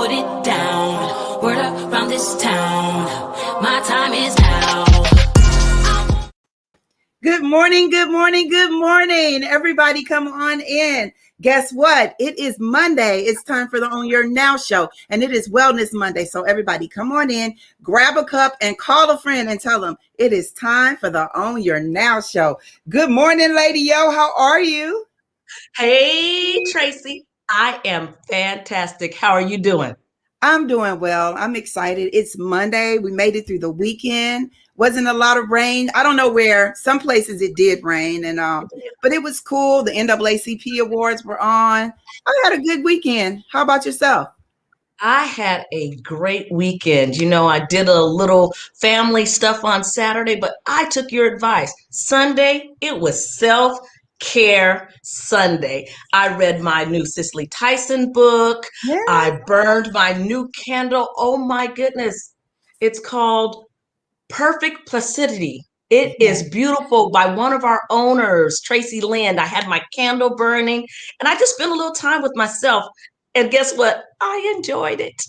put it down. Word up around this town. My time is now. Good morning, good morning, good morning. Everybody come on in. Guess what? It is Monday. It's time for the On Your Now show, and it is Wellness Monday. So everybody come on in, grab a cup, and call a friend and tell them it is time for the On Your Now show. Good morning, Lady Yo. How are you? Hey, Tracy. I am fantastic. How are you doing? I'm doing well. I'm excited. It's Monday. We made it through the weekend. Wasn't a lot of rain. I don't know where. Some places it did rain, and but it was cool. The NAACP awards were on. I had a good weekend. How about yourself? I had a great weekend. You know, I did a little family stuff on Saturday, but I took your advice. Sunday, it was self-care Sunday. I read my new Cicely Tyson book. Yeah. I burned my new candle. Oh my goodness. It's called Perfect Placidity. It is beautiful, by one of our owners, Tracie Lynn. I had my candle burning and I just spent a little time with myself. And guess what? I enjoyed it.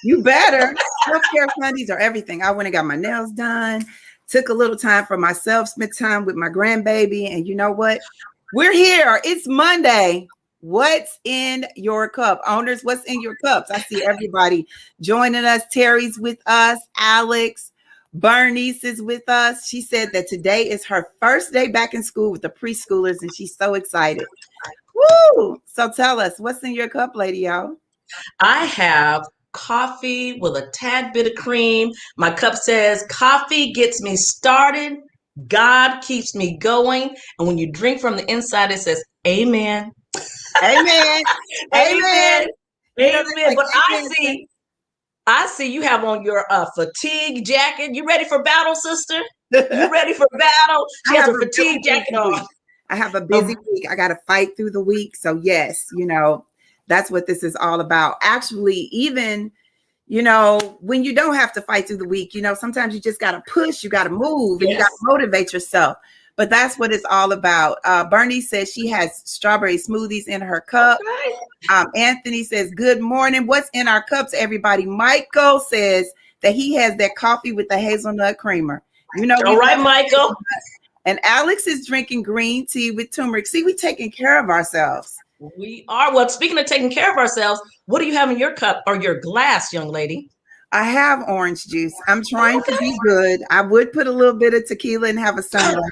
You better. Self-care Sundays are everything. I went and got my nails done, took a little time for myself, spent time with my grandbaby. And you know what? We're here. It's Monday. What's in your cup? Owners, what's in your cups? I see everybody joining us. Terry's with us. Alex. Bernice is with us. She said that today is her first day back in school with the preschoolers, and she's so excited. Woo! So tell us, what's in your cup, Lady Yo? I have coffee with a tad bit of cream. My cup says, coffee gets me started. God keeps me going. And when you drink from the inside, it says, amen. Amen. Amen. Amen. Like, But amen. I see you have on your fatigue jacket. You ready for battle, sister? You ready for battle? She has a fatigue jacket on. I have a busy week. I got to fight through the week. So yes, you know, that's what this is all about. Actually, even, you know, when you don't have to fight through the week, you know, sometimes you just got to push, you got to move, and you got to motivate yourself. But that's what it's all about. Bernie says she has strawberry smoothies in her cup. Anthony says, good morning. What's in our cups, everybody? Michael says that he has that coffee with the hazelnut creamer. You know, all right, Michael. And Alex is drinking green tea with turmeric. See, we're taking care of ourselves. We are. Well, speaking of taking care of ourselves, what do you have in your cup or your glass, young lady? I have orange juice. I'm trying to be good. I would put a little bit of tequila and have a sunrise,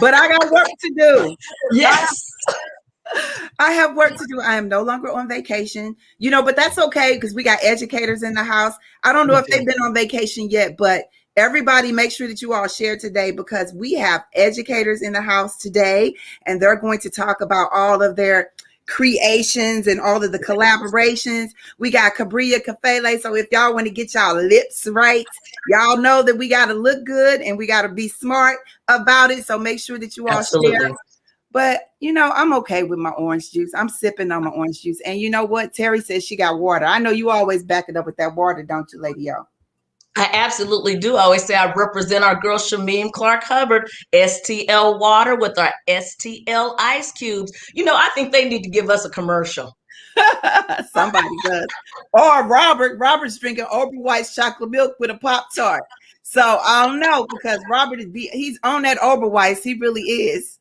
but I got work to do. Yes. I have work to do. I am no longer on vacation, you know, but that's okay because we got educators in the house. I don't know if they've been on vacation yet, but everybody make sure that you all share today because we have educators in the house today, and they're going to talk about all of their creations and all of the collaborations. We got Kibriya Kafele. So if y'all want to get y'all lips right, y'all know that we got to look good and we got to be smart about it. So make sure that you all share. But, you know, I'm okay with my orange juice. I'm sipping on my orange juice. And you know what? Terry says she got water. I know you always back it up with that water, don't you, Lady Yo? I absolutely do. I always say I represent our girl Shameen Clark Hubbard, STL water with our STL ice cubes. You know, I think they need to give us a commercial. Somebody does. Or Robert's drinking Oprah White's chocolate milk with a Pop-Tart. So I don't know because Robert he's on that Oprah White's. He really is.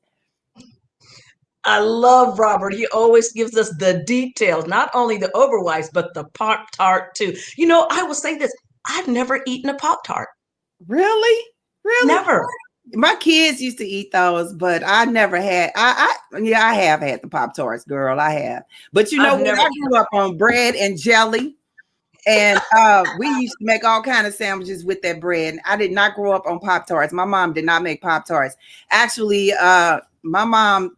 I love Robert. He always gives us the details, not only the Oprah White's, but the Pop-Tart too. You know, I will say this. I've never eaten a Pop-Tart. Really? Never. My kids used to eat those, but I never had. I have had the Pop-Tarts, girl. I have. But you know what? I grew up on bread and jelly, and we used to make all kind of sandwiches with that bread. I did not grow up on Pop-Tarts. My mom did not make Pop-Tarts. Actually, my mom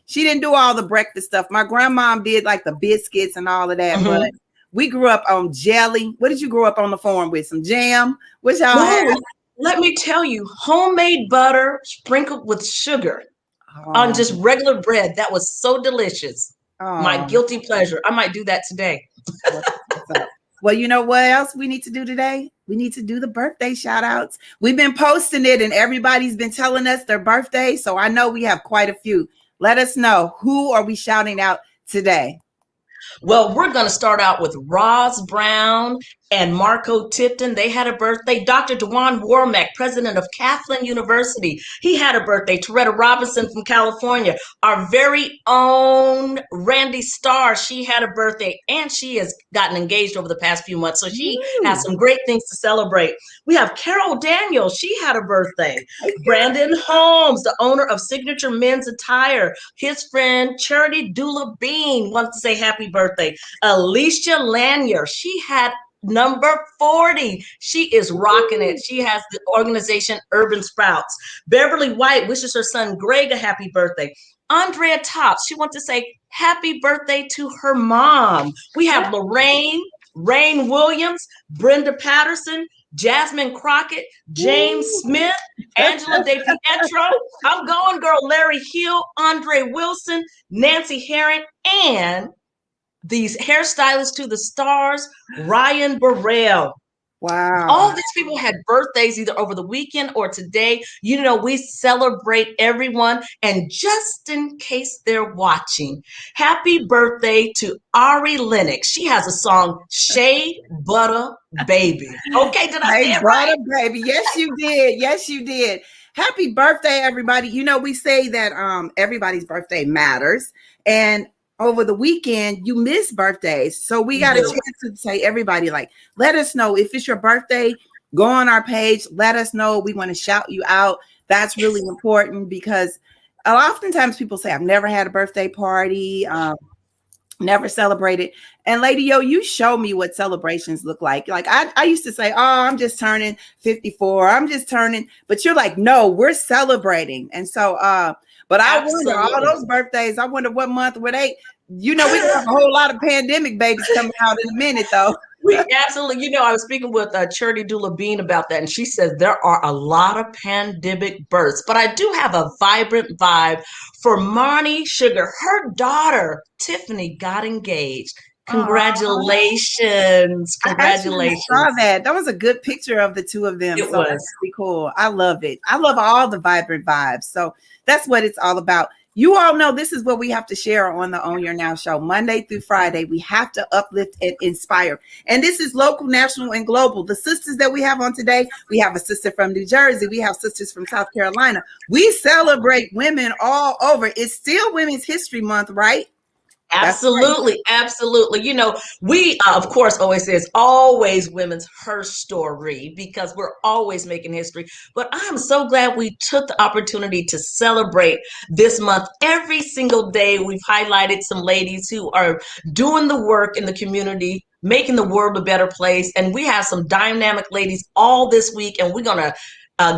she didn't do all the breakfast stuff. My grandmom did like the biscuits and all of that, but we grew up on jelly. What did you grow up on the farm with? Some jam? What y'all had? Let me tell you, homemade butter sprinkled with sugar on just regular bread. That was so delicious. My guilty pleasure. I might do that today. Well, you know what else we need to do today? We need to do the birthday shout outs. We've been posting it and everybody's been telling us their birthday. So I know we have quite a few. Let us know, who are we shouting out today? Well, we're going to start out with Roz Brown and Marco Tipton. They had a birthday. Dr. Dewan Warmack, president of Kaplan University, he had a birthday. Toretta Robinson from California, our very own Randy Starr, she had a birthday, and she has gotten engaged over the past few months. So she has some great things to celebrate. We have Carol Daniels. She had a birthday. Brandon Holmes, the owner of Signature Men's Attire, his friend Charity Dula Bean wants to say happy birthday. Alicia Lanier, she had number 40. She is rocking it. She has the organization Urban Sprouts. Beverly White wishes her son Greg a happy birthday. Andrea Tops, she wants to say happy birthday to her mom. We have Lorraine, Rain Williams, Brenda Patterson, Jasmine Crockett, James Smith, Angela De Pietro. I'm going, girl. Larry Hill, Andre Wilson, Nancy Herring, and these hairstylists to the stars, Ryan Burrell. Wow. All these people had birthdays either over the weekend or today. You know, we celebrate everyone. And just in case they're watching, happy birthday to Ari Lennox. She has a song, Shea Butter Baby. Okay, did I say it right? Baby. Yes, you did. Yes, you did. Happy birthday, everybody. You know, we say that everybody's birthday matters. And over the weekend, you miss birthdays. So we got a chance to say, everybody, like, let us know if it's your birthday, go on our page, let us know. We want to shout you out. That's really important because oftentimes people say, I've never had a birthday party, never celebrated. And Lady Yo, you show me what celebrations look like. Like I used to say, oh, I'm just turning 54. I'm just turning, but you're like, no, we're celebrating. And so, but I wonder all those birthdays, I wonder what month were they, you know, we have a whole lot of pandemic babies coming out in a minute though. We absolutely, you know, I was speaking with Charity Dula Bean about that, and she says there are a lot of pandemic births, but I do have a vibrant vibe for Marnie Sugar. Her daughter, Tiffany, got engaged. Congratulations. Congratulations. I saw that. That was a good picture of the two of them. It was. That's really cool. I love it. I love all the vibrant vibes. So that's what it's all about. You all know this is what we have to share on the Own Your Now show. Monday through Friday, we have to uplift and inspire. And this is local, national, and global. The sisters that we have on today, we have a sister from New Jersey. We have sisters from South Carolina. We celebrate women all over. It's still Women's History Month, right? Absolutely. Right. Absolutely. You know, we, of course, always say it's always women's her story because we're always making history. But I'm so glad we took the opportunity to celebrate this month. Every single day, we've highlighted some ladies who are doing the work in the community, making the world a better place. And we have some dynamic ladies all this week. And we're going to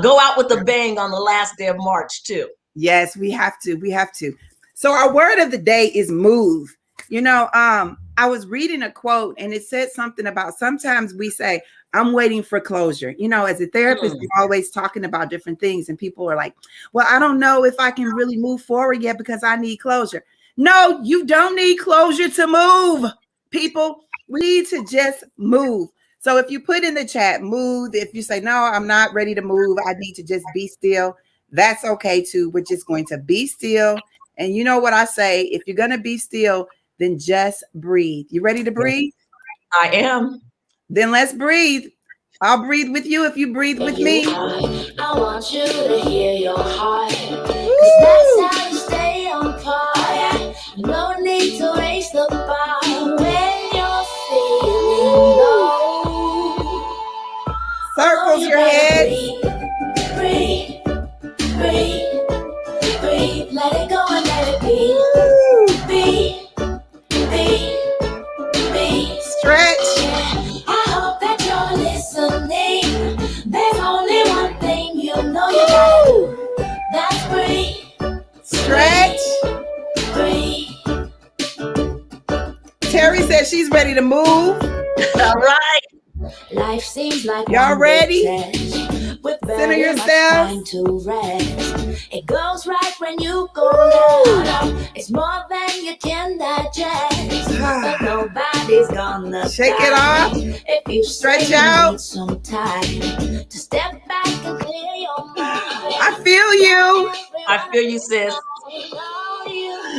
go out with a bang on the last day of March, too. Yes, we have to. We have to. So our word of the day is move. You know, I was reading a quote and it said something about sometimes we say, I'm waiting for closure. You know, as a therapist, I'm always talking about different things and people are like, well, I don't know if I can really move forward yet because I need closure. No, you don't need closure to move. People, we need to just move. So if you put in the chat, move, if you say, no, I'm not ready to move, I need to just be still. That's okay too. We're just going to be still. And you know what I say, if you're going to be still, then just breathe. You ready to breathe? I am. Then let's breathe. I'll breathe with you if you breathe with me. I want you to hear your heart. 'Cause that's how you stay on par. No need to raise the bar when you're feeling low. Circles your head. Breathe, breathe, breathe. Let it go and let it be. Stretch. I hope that you're listening. There's only one thing you know you gotta do. That's breathe. Stretch. Breathe. Terry says she's ready to move. All right. Life seems like y'all ready? Center yourself. To rest. It goes right when you go down. It's more than you can digest. But nobody's gonna shake it off. If you stretch out. Need some time to step back and clear your mind. I feel you. I feel you, sis.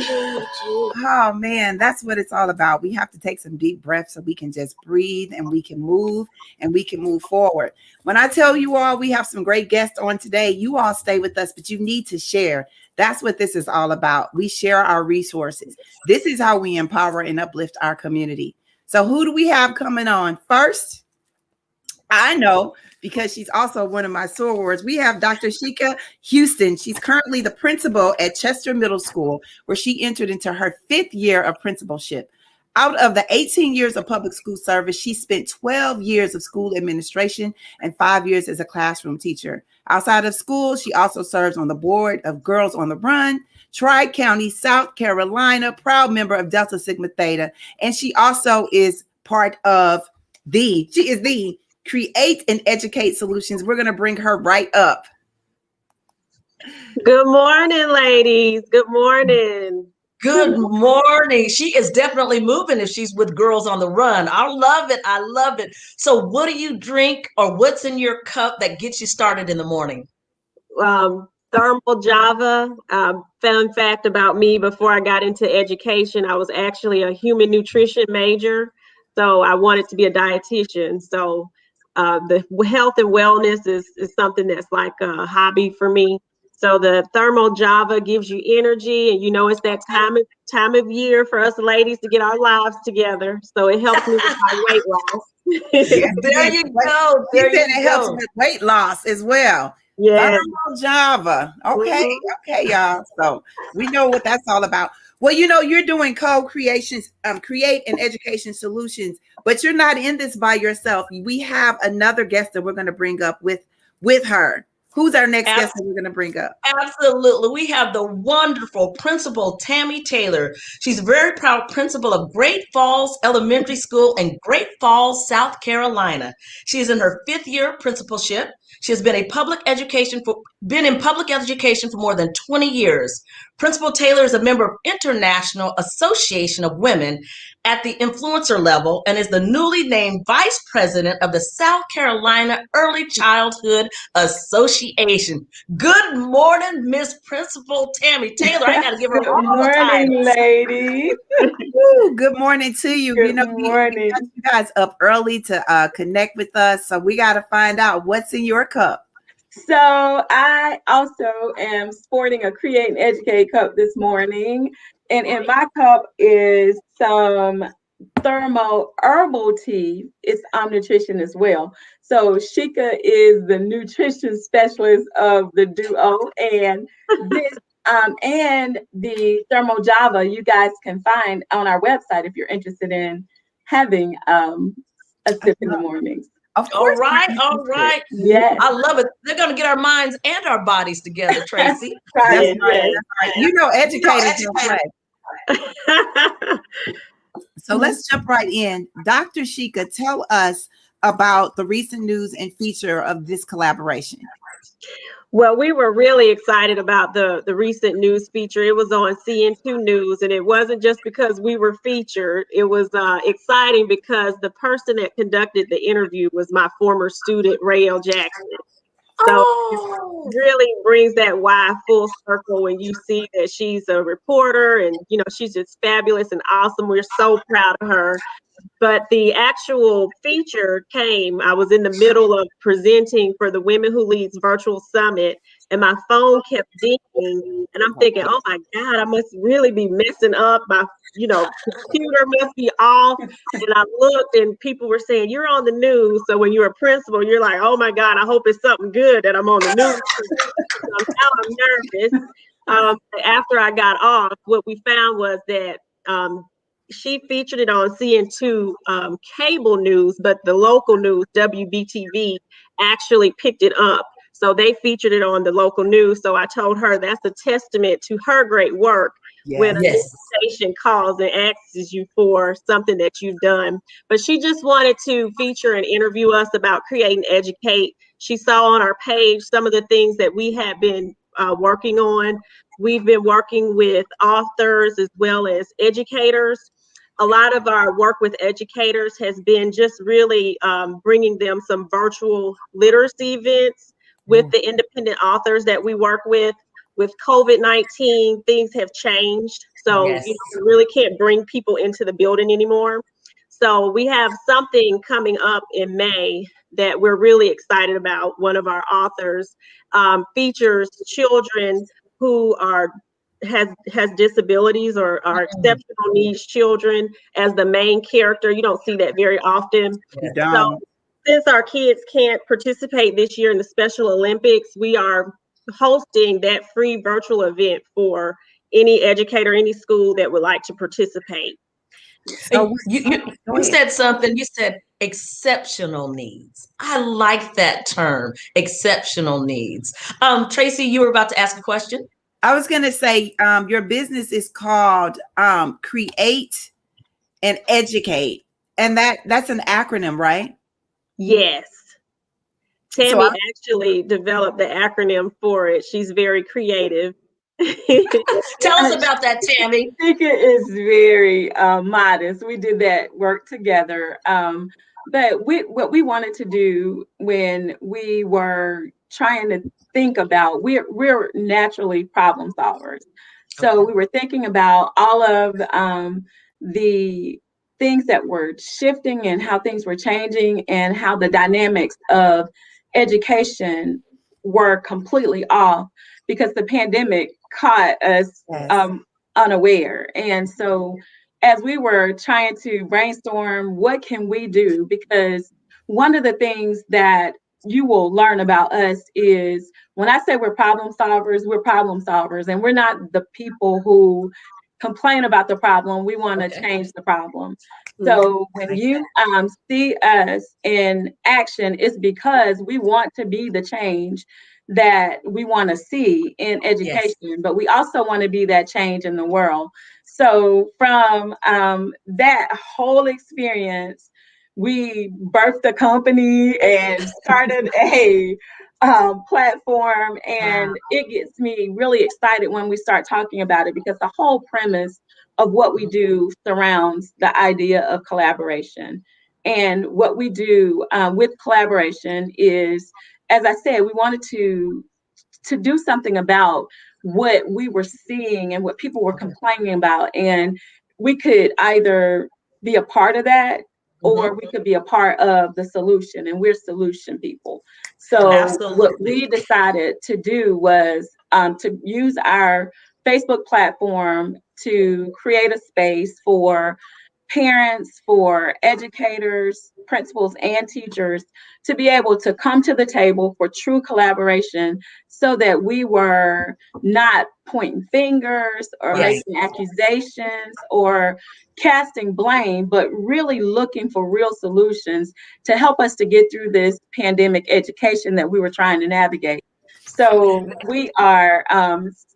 Oh man, that's what it's all about. We have to take some deep breaths so we can just breathe and we can move forward. When I tell you all we have some great guests on today, you all stay with us, but you need to share. That's what this is all about. We share our resources. This is how we empower and uplift our community. So who do we have coming on first? I know because she's also one of my sorors. We have Dr. Sheka Houston. She's currently the principal at Chester Middle School, where she entered into her 5th year of principalship. Out of the 18 years of public school service, she spent 12 years of school administration and 5 years as a classroom teacher. Outside of school, she also serves on the board of Girls on the Run, Tri-County, South Carolina, proud member of Delta Sigma Theta, and she also is part of the Create and Educate Solutions. We're going to bring her right up. Good morning, ladies. Good morning. Good morning. She is definitely moving if she's with Girls on the Run. I love it. I love it. So what do you drink or what's in your cup that gets you started in the morning? Thermal Java. Fun fact about me, before I got into education, I was actually a human nutrition major. So I wanted to be a dietitian. So the health and wellness is something that's like a hobby for me. So the Thermal Java gives you energy, and it's that time of year for us ladies to get our lives together. So it helps me with my weight loss. There you go. She said it helps with weight loss as well. Yeah. Thermal Java. Okay, y'all. So we know what that's all about. Well, you're doing co-creations, create and education solutions, but you're not in this by yourself. We have another guest that we're going to bring up with her. Who's our next guest that we're going to bring up? Absolutely. We have the wonderful Principal Tammy Taylor. She's a very proud principal of Great Falls Elementary School in Great Falls, South Carolina. She is in her 5th year of principalship. She has been in public education for more than 20 years. Principal Taylor is a member of International Association of Women at the influencer level and is the newly named vice president of the South Carolina Early Childhood Association. Good morning, Miss Principal Tammy Taylor. I got to give her all the titles. Ladies. Woo, good morning to you. Good We morning. got you guys up early to connect with us, so we got to find out what's in your cup. So I also am sporting a Create and Educate cup this morning. And in my cup is some thermal herbal tea. It's nutrition as well. So Sheka is the nutrition specialist of the duo. And this and the thermal Java you guys can find on our website if you're interested in having a sip in the mornings. Of course. All right. Yes. I love it. They're going to get our minds and our bodies together, Tracy. That's right. Educators don't play. So let's jump right in. Dr. Sheka, tell us about the recent news and feature of this collaboration. Well, we were really excited about the recent news feature. It was on CN2 News, and it wasn't just because we were featured. It was exciting because the person that conducted the interview was my former student, Ray L. Jackson. So it really brings that why full circle when you see that she's a reporter and, she's just fabulous and awesome. We're so proud of her. But the actual feature I was in the middle of presenting for the Women Who Leads Virtual Summit, and my phone kept dinging, and I'm thinking, oh my God, I must really be messing up. My, computer must be off. And I looked, and people were saying, you're on the news. So when you're a principal, you're like, oh my God, I hope it's something good that I'm on the news. I'm nervous. After I got off, what we found was that she featured it on CN2 cable news, but the local news, WBTV, actually picked it up. So they featured it on the local news. So I told her that's a testament to her great work when a station calls and asks you for something that you've done. But she just wanted to feature and interview us about Create and Educate. She saw on our page some of the things that we have been working on. We've been working with authors as well as educators. A lot of our work with educators has been just really bringing them some virtual literacy events with the independent authors that we work with. with COVID-19, things have changed. So, Yes. you know, we really can't bring people into the building anymore. So we have something coming up in May that we're really excited about. One of our authors features children who has disabilities or are exceptional needs children as the main character. You don't see that very often. You So don't. since our kids can't participate this year in the Special Olympics, we are hosting that free virtual event for any educator, any school that would like to participate. So You said something. You said exceptional needs. I like that term, exceptional needs. Tracie, you were about to ask a question. I was going to say your business is called Create and Educate, and that's an acronym, right? Yes. Tammy actually developed the acronym for it. She's very creative. Tell us about that, Tammy. Sheka is very modest. We did that work together. But what we wanted to do when we were trying to think about, we're naturally problem solvers. So we were thinking about all of the things that were shifting and how things were changing and how the dynamics of education were completely off because the pandemic caught us unaware. And so as we were trying to brainstorm, what can we do? Because one of the things that you will learn about us is when I say we're problem solvers, and we're not the people who complain about the problem. We want to change the problem. So when you see us in action, it's because we want to be the change that we want to see in education, but we also want to be that change in the world. So from that whole experience, we birthed a company and started a platform, and it gets me really excited when we start talking about it because the whole premise of what we do surrounds the idea of collaboration. And what we do with collaboration is, as I said, we wanted to do something about what we were seeing and what people were complaining about. And we could either be a part of that or we could be a part of the solution. And we're solution people. So what we decided to do was to use our Facebook platform to create a space for parents, for educators, principals, and teachers to be able to come to the table for true collaboration so that we were not pointing fingers or making accusations or casting blame, but really looking for real solutions to help us to get through this pandemic education that we were trying to navigate. So we are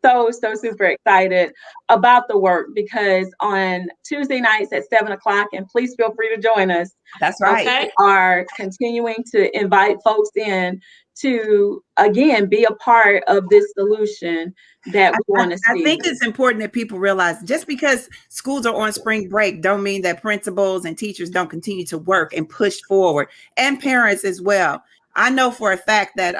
so super excited about the work because on Tuesday nights at 7:00, and please feel free to join us. That's right. We are continuing to invite folks in to, again, be a part of this solution that we want to see. I think it's important that people realize just because schools are on spring break don't mean that principals and teachers don't continue to work and push forward, and parents as well. I know for a fact that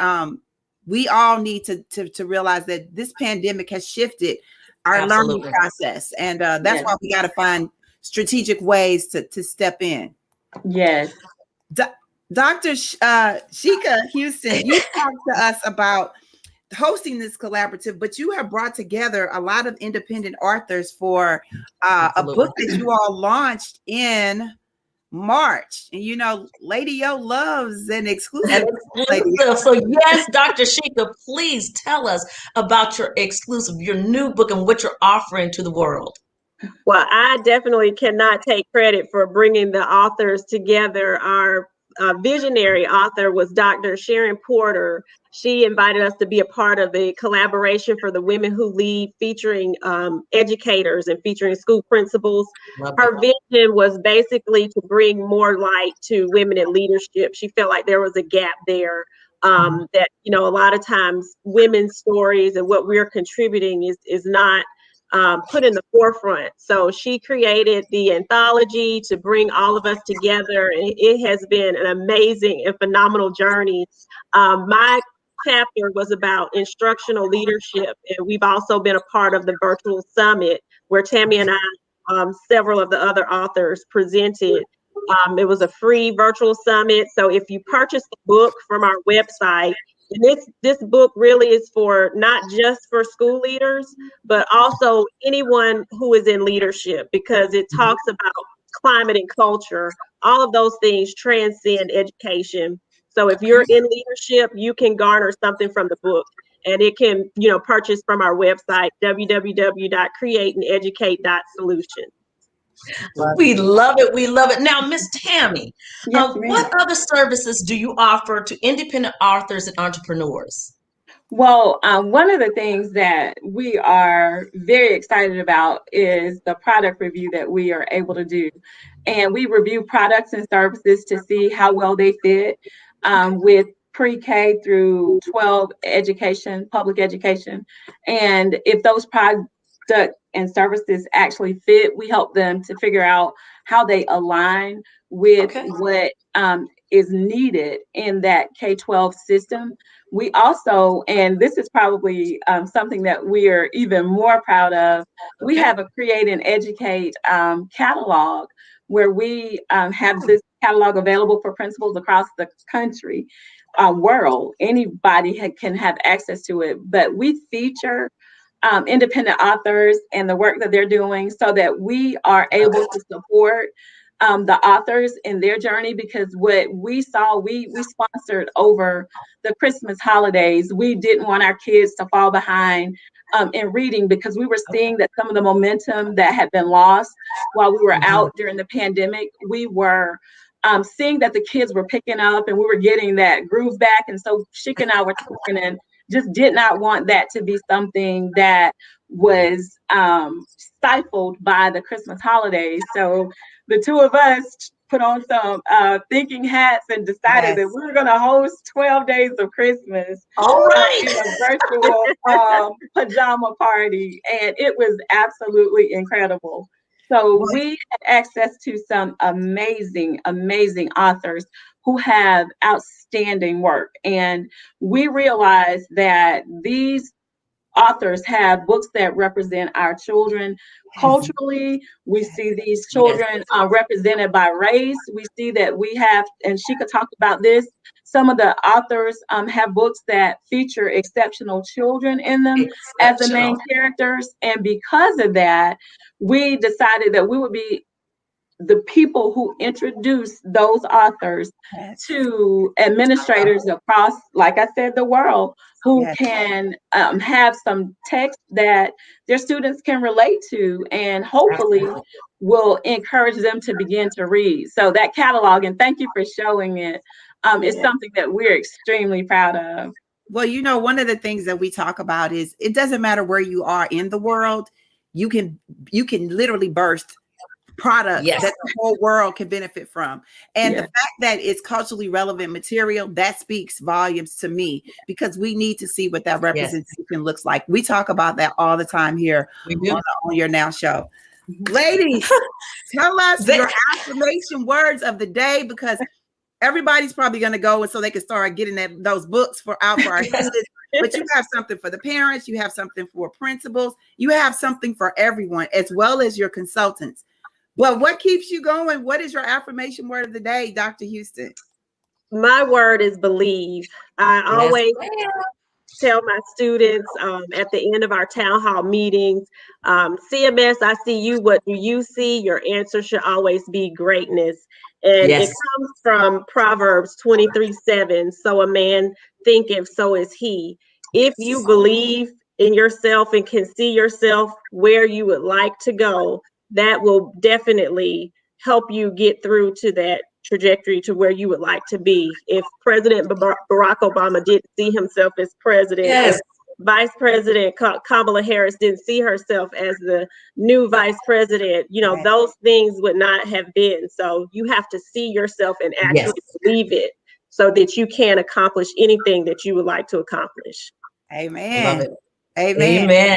we all need to realize that this pandemic has shifted our learning process. And that's why we got to find strategic ways to step in. Yes. Dr. Sheka Houston, you talked to us about hosting this collaborative, but you have brought together a lot of independent authors for a book that you all launched in March. And you know, Lady Yo loves an exclusive. So yes, Dr. Sheka, please tell us about your exclusive, your new book and what you're offering to the world. Well, I definitely cannot take credit for bringing the authors together. Our visionary author was Dr. Sharon Porter. She invited us to be a part of the collaboration for the Women Who Lead, featuring educators and featuring school principals. Her vision was basically to bring more light to women in leadership. She felt like there was a gap there, that, you know, a lot of times women's stories and what we're contributing is not put in the forefront. So she created the anthology to bring all of us together. And it has been an amazing and phenomenal journey. My chapter was about instructional leadership. And we've also been a part of the virtual summit where Tammy and I, several of the other authors presented. It was a free virtual summit. So if you purchase the book from our website, and this book really is for not just for school leaders, but also anyone who is in leadership, because it talks about climate and culture. All of those things transcend education. So if you're in leadership, you can garner something from the book, and it can, purchase from our website, www.createandeducate.solution. We love it. We love it. Now, Miss Tammy, Yes, what ma'am. other services do you offer to independent authors and entrepreneurs? Well, one of the things that we are very excited about is the product review that we are able to do. And we review products and services to see how well they fit with pre-K through 12 education, public education. And if those products and services actually fit, we help them to figure out how they align with what is needed in that K-12 system. We also, and this is probably something that we are even more proud of, we have a Create and Educate catalog where we have this catalog available for principals across the country, world. Anybody can have access to it, but we feature independent authors and the work that they're doing so that we are able to support the authors in their journey, because what we saw, we sponsored over the Christmas holidays. We didn't want our kids to fall behind in reading, because we were seeing that some of the momentum that had been lost while we were out during the pandemic, we were seeing that the kids were picking up and we were getting that groove back. And so Sheka and I were talking and just did not want that to be something that was stifled by the Christmas holidays. So the two of us put on some thinking hats and decided that we were going to host 12 days of Christmas. All right. In a virtual pajama party. And it was absolutely incredible. So we had access to some amazing, amazing authors who have outstanding work. And we realized that these authors have books that represent our children culturally. We see these children represented by race. We see that we have, and Sheka talked about this, some of the authors have books that feature exceptional children in them as the main characters. And because of that, we decided that we would be the people who introduce those authors to administrators across, like I said, the world, who can have some text that their students can relate to, and hopefully will encourage them to begin to read. So that catalog, and thank you for showing it, is something that we're extremely proud of. Well, one of the things that we talk about is it doesn't matter where you are in the world, you can literally burst products that the whole world can benefit from. And the fact that it's culturally relevant material, that speaks volumes to me, because we need to see what that representation looks like. We talk about that all the time here on your Now show. Ladies, tell us your affirmation words of the day, because everybody's probably going to go, and so they can start getting those books out for our students. But you have something for the parents, you have something for principals, you have something for everyone, as well as your consultants. But what keeps you going? What is your affirmation word of the day, Dr. Houston? My word is believe. I always tell my students at the end of our town hall meetings, CMS, I see you. What do you see? Your answer should always be greatness. And it comes from Proverbs 23:7. So a man thinketh, so is he. If you believe in yourself and can see yourself where you would like to go, that will definitely help you get through to that trajectory to where you would like to be. If President Barack Obama didn't see himself as president, if Vice President Kamala Harris didn't see herself as the new vice president, those things would not have been. So you have to see yourself and actually believe it so that you can accomplish anything that you would like to accomplish. Amen. Love it. Amen. Amen.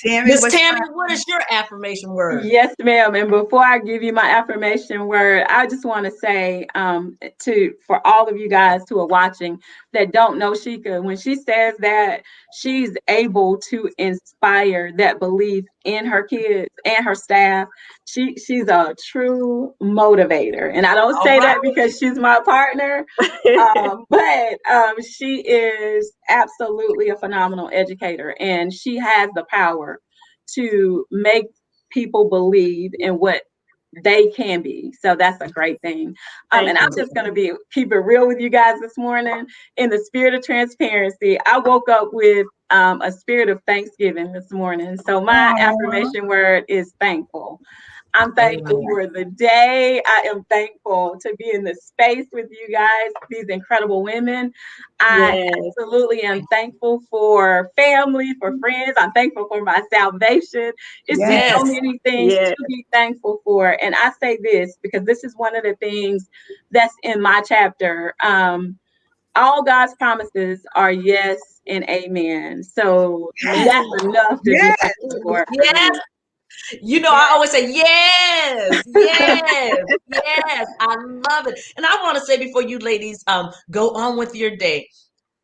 Tammy, Miss Tammy, what is your affirmation word? Yes, ma'am. And before I give you my affirmation word, I just want to say for all of you guys who are watching that don't know Sheka, when she says that she's able to inspire that belief in her kids and her staff, she's a true motivator. And I don't say that because she's my partner, but she is absolutely a phenomenal educator, and she has the power to make people believe in what they can be. So that's a great thing. And I'm just going to keep it real with you guys this morning. In the spirit of transparency, I woke up with a spirit of thanksgiving this morning. So my affirmation word is thankful. I'm thankful for the day. I am thankful to be in this space with you guys, these incredible women. I absolutely am thankful for family, for friends. I'm thankful for my salvation. It's just so many things to be thankful for. And I say this because this is one of the things that's in my chapter. All God's promises are yes and amen. So that's enough to be thankful for. Yes. You know, I always say, yes, yes, yes. I love it. And I want to say before you ladies go on with your day,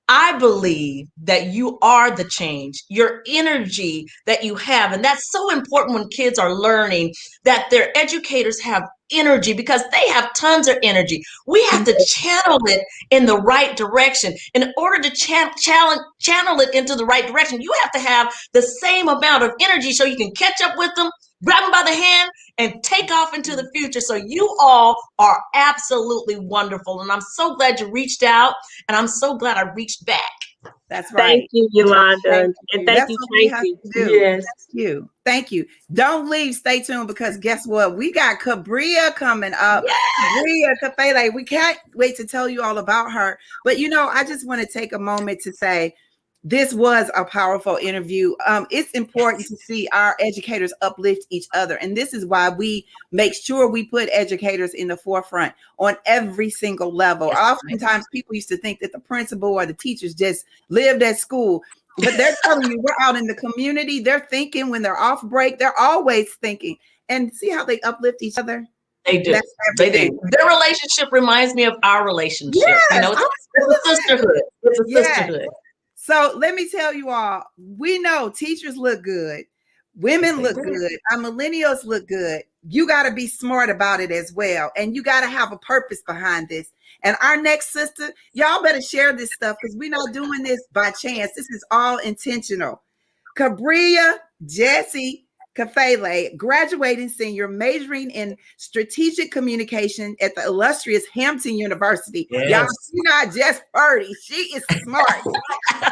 I believe that you are the change, your energy that you have. And that's so important when kids are learning that their educators have energy because they have tons of energy. We have to channel it in the right direction. In order to channel it into the right direction, you have to have the same amount of energy so you can catch up with them, grab them by the hand, and take off into the future. So you all are absolutely wonderful. And I'm so glad you reached out, and I'm so glad I reached back. That's right. Thank you, Yolanda. And thank you, Tracie. Yes. Thank you. Don't leave. Stay tuned because guess what? We got Kibriya coming up. Kibriya Kafele. We can't wait to tell you all about her. But you know, I just want to take a moment to say this was a powerful interview. It's important to see our educators uplift each other. And this is why we make sure we put educators in the forefront on every single level. Oftentimes people used to think that the principal or the teachers just lived at school, but they're telling you we're out in the community. They're thinking when they're off break, they're always thinking. And see how they uplift each other? They do. They do. Their relationship reminds me of our relationship. Yes, you know, it's a sisterhood. It's a sisterhood. So let me tell you all, we know teachers look good. Women look good. Our millennials look good. You got to be smart about it as well. And you got to have a purpose behind this. And our next sister, y'all better share this stuff because we're not doing this by chance. This is all intentional. Kibriya Jessie Kafele, graduating senior, majoring in strategic communication at the illustrious Hampton University. Y'all, she's not just pretty, she is smart.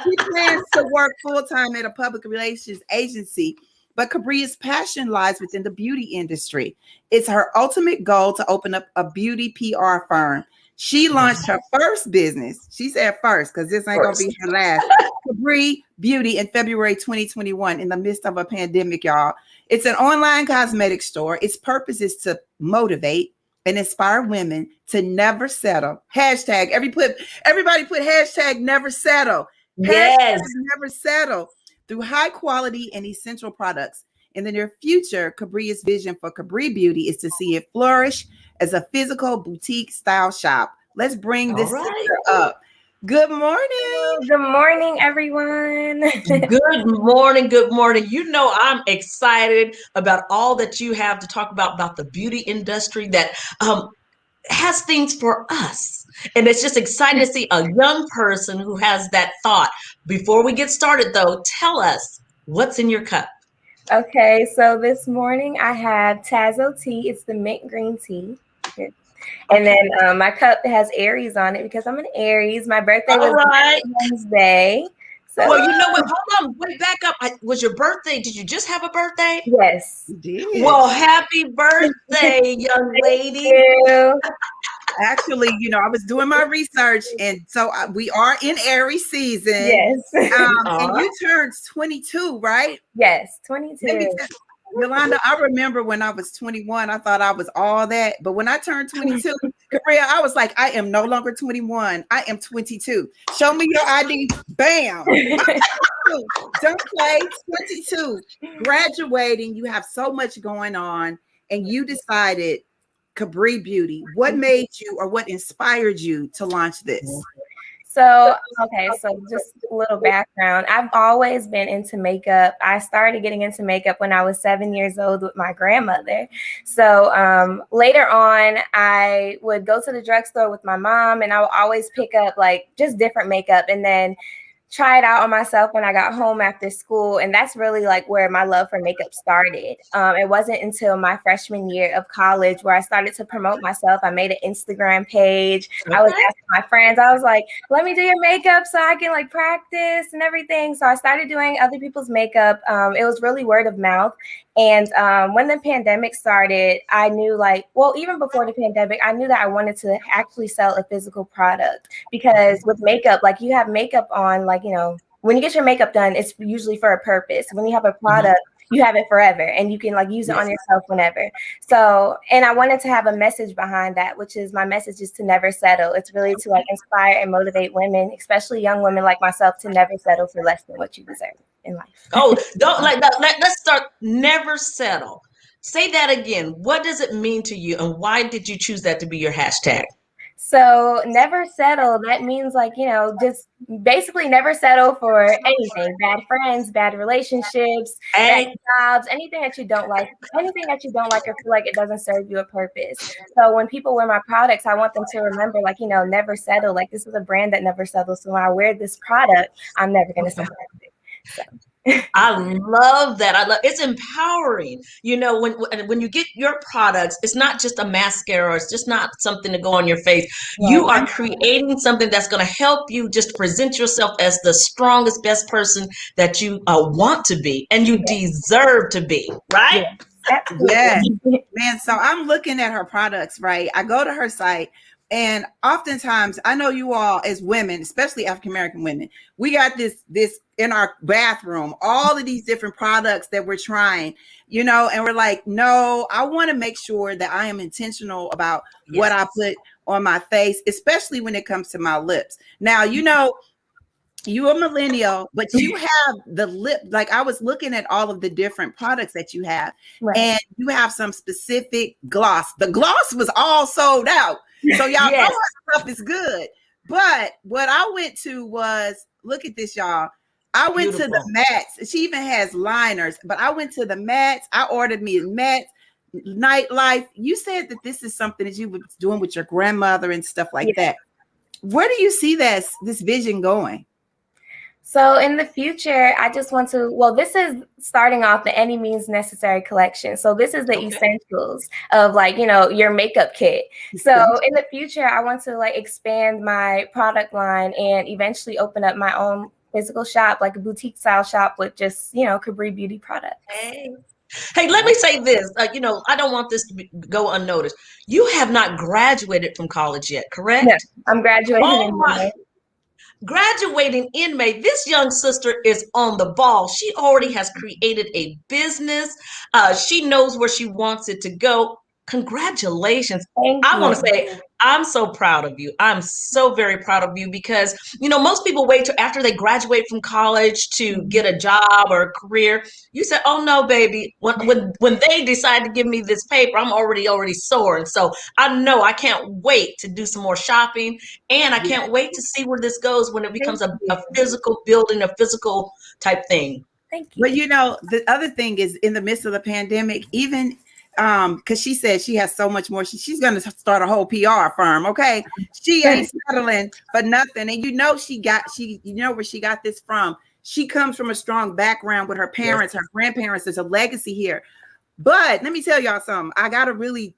She plans to work full-time at a public relations agency, but Kibriya's passion lies within the beauty industry. It's her ultimate goal to open up a beauty PR firm. She launched her first business. She said first, because this ain't going to be her last. Kibriya Beauty in February 2021 in the midst of a pandemic, y'all. It's an online cosmetic store. Its purpose is to motivate and inspire women to never settle. Hashtag, everybody put hashtag never settle. Yes. Hashtag never settle through high quality and essential products. In the near future, Kibriya's vision for Kibriya Beauty is to see it flourish as a physical boutique style shop. Let's bring this sister up. Good morning. Good morning, everyone. Good morning. Good morning. You know, I'm excited about all that you have to talk about the beauty industry that has things for us. And it's just exciting to see a young person who has that thought. Before we get started, though, tell us what's in your cup. Okay, so this morning I have Tazo tea. It's the mint green tea. And then my cup has Aries on it because I'm an Aries. My birthday was Wednesday. So, well, you know what? Hold on. Wait, back up. Was your birthday? Did you just have a birthday? Yes. You did. Well, happy birthday, young lady. Thank you. Actually, you know, I was doing my research, and so we are in Aries season. Yes. And you turned 22, right? Yes, 22. Yolanda, I remember when I was 21, I thought I was all that. But when I turned 22, Kibriya, I was like, I am no longer 21. I am 22. Show me your ID. Bam. Don't play. 22. Graduating. You have so much going on, and you decided Kibriya Beauty. What made you, or what inspired you to launch this? So, okay, so just a little background. I've always been into makeup. I started getting into makeup when I was 7 years old with my grandmother. So later on, I would go to the drugstore with my mom, and I would always pick up like just different makeup and then try it out on myself when I got home after school. And that's really like where my love for makeup started. It wasn't until my freshman year of college where I started to promote myself. I made an Instagram page. Okay. I was asking my friends, I was like, let me do your makeup so I can like practice and everything. So I started doing other people's makeup. It was really word of mouth. And when the pandemic started, I knew like, well, even before the pandemic, I knew that I wanted to actually sell a physical product, because with makeup, like you have makeup on, like, you know, when you get your makeup done, it's usually for a purpose. When you have a product, you have it forever and you can like use it on yourself whenever. So, and I wanted to have a message behind that, which is my message is to never settle. It's really to like inspire and motivate women, especially young women like myself, to never settle for less than what you deserve in life. Oh, don't like that. Let's start. Never settle. Say that again. What does it mean to you, and why did you choose that to be your hashtag? So never settle, that means like, you know, just basically never settle for anything. Bad friends, bad relationships, bad jobs, anything that you don't like or feel like it doesn't serve you a purpose. So when people wear my products, I want them to remember, like, you know, never settle. Like, this is a brand that never settles. So when I wear this product, I'm never going to settle. So. I love that. It's empowering. You know, when you get your products, it's not just a mascara. It's just not something to go on your face. Yeah. You are creating something that's going to help you just present yourself as the strongest, best person that you want to be and you deserve to be, right? Yes. Man, so I'm looking at her products, right? I go to her site. And oftentimes, I know you all as women, especially African-American women, we got this in our bathroom, all of these different products that we're trying, you know, and we're like, no, I want to make sure that I am intentional about what I put on my face, especially when it comes to my lips. Now, you know, you're a millennial, but you have the lip. Like, I was looking at all of the different products that you have, and you have some specific gloss. The gloss was all sold out. So y'all know her stuff is good. But what I went to was, look at this, y'all. I went to the mattes. She even has liners, but I went to the mattes. I ordered me mattes, nightlife. You said that this is something that you were doing with your grandmother and stuff like that. Where do you see this vision going? So in the future, I just want to, well, this is starting off the Any Means Necessary collection. So this is the essentials of, like, you know, your makeup kit. So in the future, I want to like expand my product line and eventually open up my own physical shop, like a boutique style shop with just, you know, Kibriya Beauty products. Hey, let me say this. You know, I don't want this to go unnoticed. You have not graduated from college yet, correct? No, I'm graduating in May. Graduating in May. This young sister is on the ball. She already has created a business. She knows where she wants it to go. Congratulations. I want to say, I'm so proud of you. I'm so very proud of you because, you know, most people wait till after they graduate from college to get a job or a career. You said, oh no, baby, when they decide to give me this paper, I'm already soaring. So I know I can't wait to do some more shopping, and I can't wait to see where this goes when it becomes a physical building, a physical type thing. Thank you. But you know, the other thing is, in the midst of the pandemic, even because she said she has so much more. She's going to start a whole PR firm. Okay, she ain't settling for nothing. And you know, you know where she got this from. She comes from a strong background with her parents, her grandparents. There's a legacy here. But let me tell y'all something. I got to really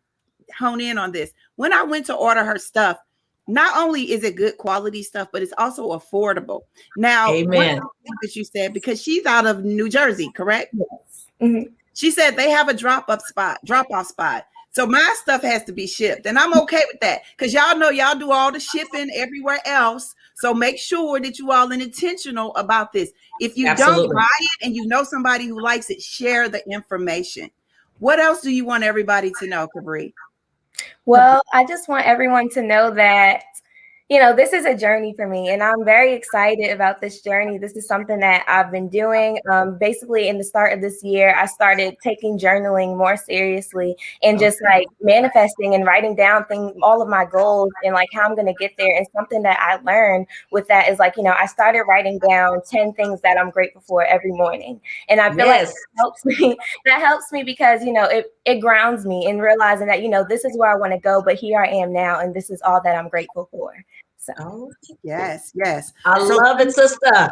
hone in on this. When I went to order her stuff, not only is it good quality stuff, but it's also affordable. Now, one of the things that you said, because she's out of New Jersey, correct? Yes. Mm-hmm. She said they have a drop-off spot. So my stuff has to be shipped. And I'm okay with that, because y'all know y'all do all the shipping everywhere else. So make sure that you all are intentional about this. If you don't buy it and you know somebody who likes it, share the information. What else do you want everybody to know, Kibriya? Well, I just want everyone to know that, this is a journey for me, and I'm very excited about this journey. This is something that I've been doing. Basically, in the start of this year, I started taking journaling more seriously and just like manifesting and writing down all of my goals and like how I'm going to get there. And something that I learned with that is like, I started writing down 10 things that I'm grateful for every morning. And I feel like that helps me. That helps me because, it grounds me in realizing that, this is where I want to go, but here I am now, and this is all that I'm grateful for. So. Yes. I love it, sister.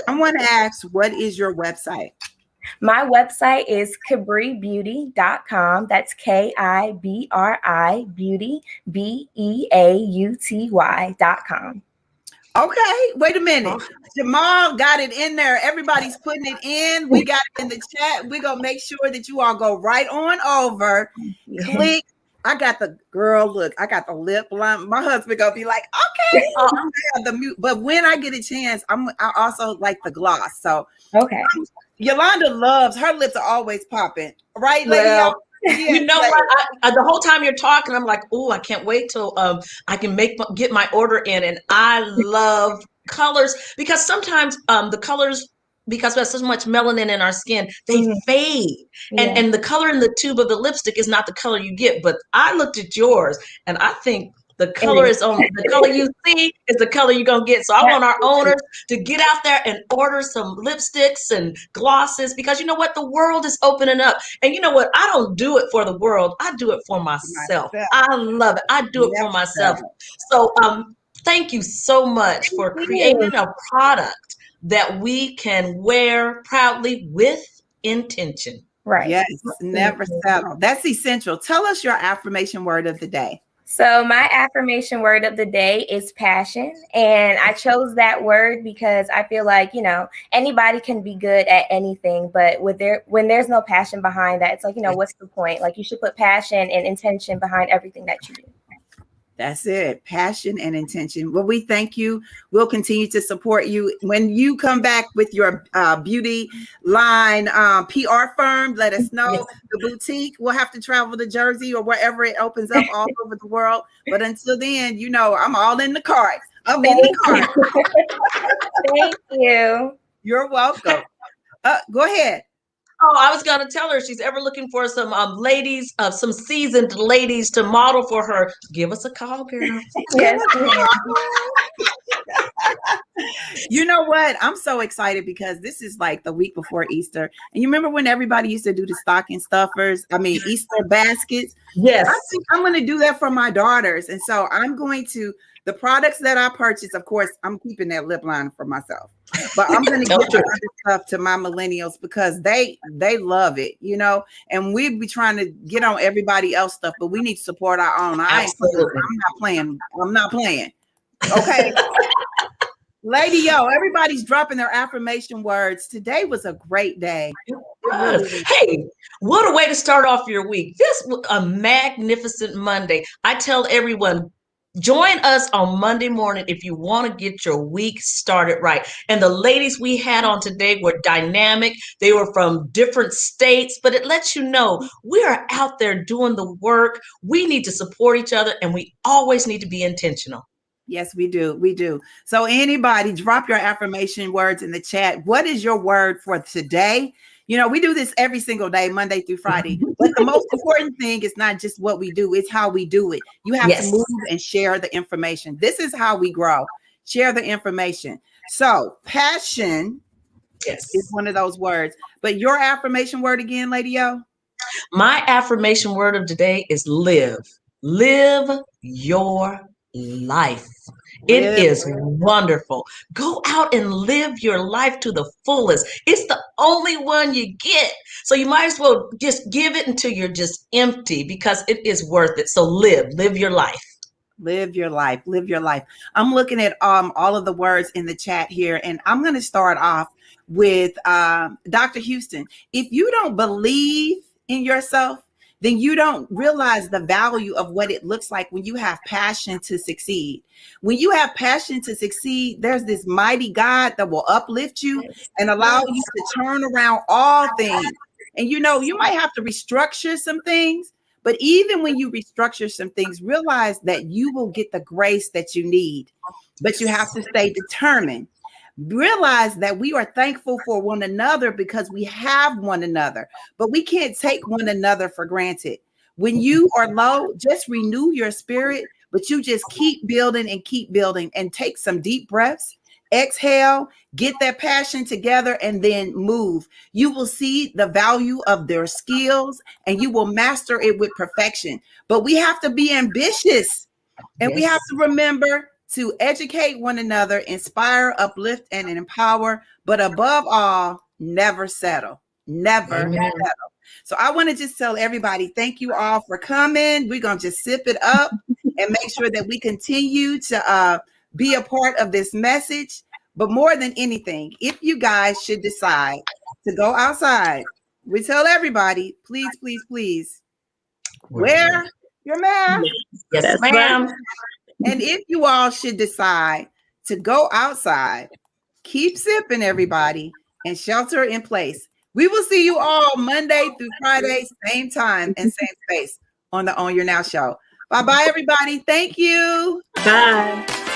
I want to ask, what is your website? My website is kibribeauty.com. That's KIBRI beauty, BEAUTY.com. Okay, wait a minute. Jamal got it in there. Everybody's putting it in. We got it in the chat. We're going to make sure that you all go right on over. Click. I got the lip line. My husband gonna be like, okay, I'm gonna have the mute. But when I get a chance, I also like the gloss. So okay, Yolanda loves her lips are always popping, right? Well, you know what? The whole time you're talking, I'm like, oh, I can't wait till I can get my order in. And I love colors because sometimes the colors, because we have so much melanin in our skin, they fade. And the color in the tube of the lipstick is not the color you get. But I looked at yours and I think the color is on the color you see is the color you're going to get. So I want our owners to get out there and order some lipsticks and glosses because you know what? The world is opening up. And you know what? I don't do it for the world. I do it for myself. I love it. I do it for myself. So thank you so much for creating a product that we can wear proudly with intention. Right. Yes, never settle. That's essential. Tell us your affirmation word of the day. So my affirmation word of the day is passion. And I chose that word because I feel like, anybody can be good at anything, but when there's no passion behind that, it's like, what's the point? Like you should put passion and intention behind everything that you do. That's it. Passion and intention. Well, we thank you. We'll continue to support you. When you come back with your beauty line PR firm, let us know. The boutique, we'll have to travel to Jersey or wherever it opens up all over the world. But until then, I'm all in the cart. I'm in the cart. Thank you. You're welcome. Go ahead. Oh, I was going to tell her she's ever looking for some ladies, some seasoned ladies to model for her. Give us a call, girl. Yes. You know what? I'm so excited because this is like the week before Easter. And you remember when everybody used to do the stocking stuffers? Easter baskets. Yes. I think I'm going to do that for my daughters. And so I'm going to, the products that I purchase, of course, I'm keeping that lip line for myself. But I'm going to give the other stuff to my millennials because they love it, and we'd be trying to get on everybody else stuff, but we need to support our own. I'm not playing. Okay. Lady, everybody's dropping their affirmation words. Today was a great day. Hey, what a way to start off your week. This was a magnificent Monday. I tell everyone, join us on Monday morning if you want to get your week started right. And the ladies we had on today were dynamic. They were from different states, but it lets you know we are out there doing the work. We need to support each other, and we always need to be intentional. Yes, we do. We do. So anybody, drop your affirmation words in the chat. What is your word for today? We do this every single day, Monday through Friday. But the most important thing is not just what we do, it's how we do it. You have to move and share the information. This is how we grow. Share the information. So passion is one of those words. But your affirmation word again, Lady O? My affirmation word of today is live. Live your life. It is wonderful. Go out and live your life to the fullest. It's the only one you get. So you might as well just give it until you're just empty because it is worth it. So live your life. Live your life. Live your life. I'm looking at all of the words in the chat here, and I'm going to start off with Dr. Houston. If you don't believe in yourself, then you don't realize the value of what it looks like when you have passion to succeed. When you have passion to succeed, there's this mighty God that will uplift you and allow you to turn around all things. And you might have to restructure some things, But even when you restructure some things, realize that you will get the grace that you need, but you have to stay determined. Realize that we are thankful for one another because we have one another, but we can't take one another for granted. When you are low, just renew your spirit, but you just keep building and take some deep breaths. Exhale, get that passion together, and then move. You will see the value of their skills and you will master it with perfection. But we have to be ambitious, and we have to remember to educate one another, inspire, uplift, and empower. But above all, never settle. Never settle. So I want to just tell everybody, thank you all for coming. We're going to just sip it up and make sure that we continue to be a part of this message. But more than anything, if you guys should decide to go outside, we tell everybody, please, please, please wear your mask. Yes, ma'am. And if you all should decide to go outside, keep sipping, everybody, and shelter in place. We will see you all Monday through Friday, same time and same space on the On Your Now show. Bye-bye, everybody. Thank you. Bye.